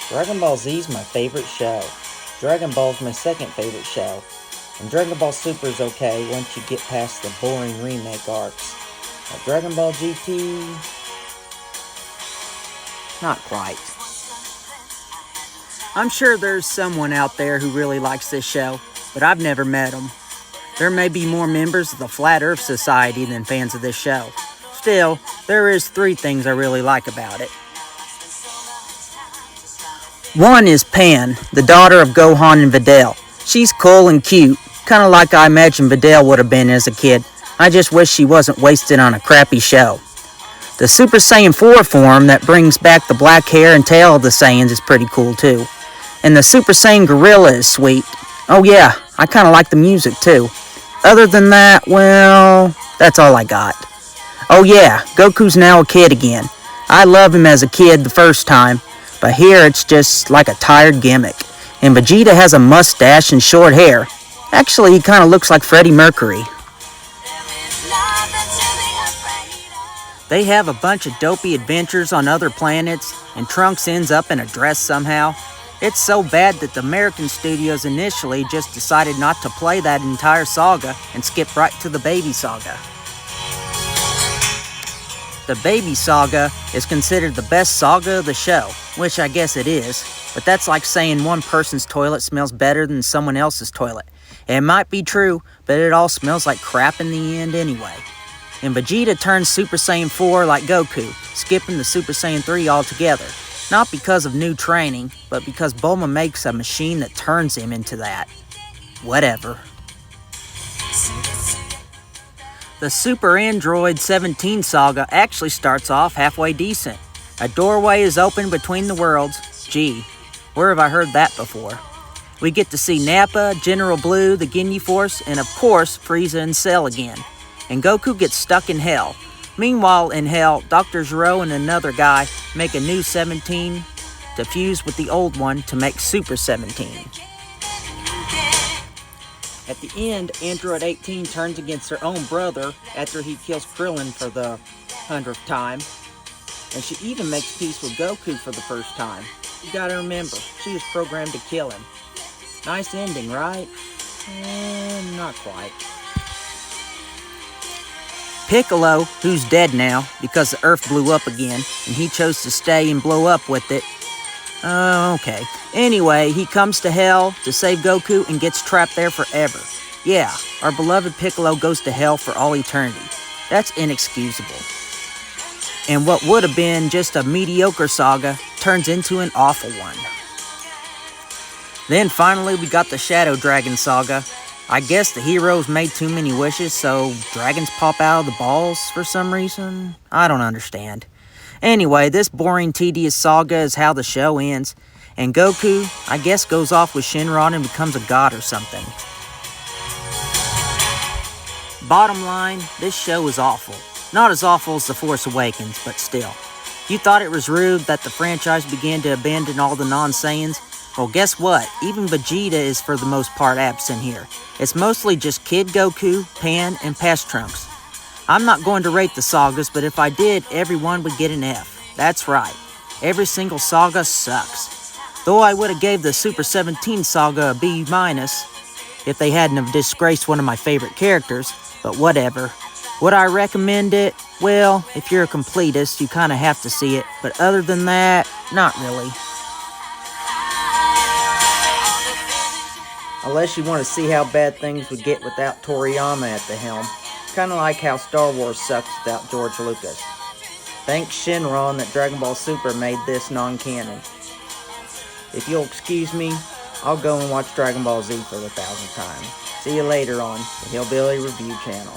Dragon Ball Z is my favorite show. Dragon Ball is my second favorite show. And Dragon Ball Super is okay once you get past the boring remake arcs. But Dragon Ball GT, not quite. I'm sure there's someone out there who really likes this show, but I've never met them. There may be more members of the Flat Earth Society than fans of this show. Still, there is 3 things I really like about it. One is Pan, the daughter of Gohan and Videl. She's cool and cute, kind of like I imagine Videl would have been as a kid. I just wish she wasn't wasted on a crappy show. The Super Saiyan 4 form that brings back the black hair and tail of the Saiyans is pretty cool too. And the Super Saiyan Gorilla is sweet. Oh yeah, I kind of like the music too. Other than that, well, that's all I got. Oh yeah, Goku's now a kid again. I love him as a kid the first time, but here it's just like a tired gimmick. And Vegeta has a mustache and short hair. Actually, he kind of looks like Freddie Mercury. They have a bunch of dopey adventures on other planets, and Trunks ends up in a dress somehow. It's so bad that the American studios initially just decided not to play that entire saga and skip right to the Baby Saga. The Baby Saga is considered the best saga of the show, which I guess it is, but that's like saying one person's toilet smells better than someone else's toilet. It might be true, but it all smells like crap in the end anyway. And Vegeta turns Super Saiyan 4 like Goku, skipping the Super Saiyan 3 altogether. Not because of new training, but because Bulma makes a machine that turns him into that. Whatever. The Super Android 17 saga actually starts off halfway decent. A doorway is opened between the worlds. Gee, where have I heard that before? We get to see Nappa, General Blue, the Ginyu Force, and of course, Frieza and Cell again. And Goku gets stuck in Hell. Meanwhile, in Hell, Dr. Zero and another guy make a new 17 to fuse with the old one to make Super 17. At the end, Android 18 turns against her own brother after he kills Krillin for the 100th time. And she even makes peace with Goku for the first time. You gotta remember, she was programmed to kill him. Nice ending, right? Not quite. Piccolo, who's dead now because the Earth blew up again, and he chose to stay and blow up with it. Okay. Anyway, he comes to Hell to save Goku and gets trapped there forever. Yeah, our beloved Piccolo goes to Hell for all eternity. That's inexcusable. And what would have been just a mediocre saga turns into an awful one. Then finally we got the Shadow Dragon saga. I guess the heroes made too many wishes, so dragons pop out of the balls for some reason? I don't understand. Anyway, this boring, tedious saga is how the show ends, and Goku, I guess, goes off with Shenron and becomes a god or something. Bottom line, this show is awful. Not as awful as The Force Awakens, but still. You thought it was rude that the franchise began to abandon all the non-Saiyans? Well, guess what? Even Vegeta is for the most part absent here. It's mostly just Kid Goku, Pan, and past Trunks. I'm not going to rate the sagas, but if I did, everyone would get an F. That's right. Every single saga sucks. Though I would have gave the Super 17 saga a B- if they hadn't have disgraced one of my favorite characters, but whatever. Would I recommend it? Well, if you're a completist, you kind of have to see it, but other than that, not really. Unless you want to see how bad things would get without Toriyama at the helm. Kind of like how Star Wars sucks without George Lucas. Thanks Shenron that Dragon Ball Super made this non-canon. If you'll excuse me, I'll go and watch Dragon Ball Z for the 1000th time. See you later on the Hillbilly Review channel.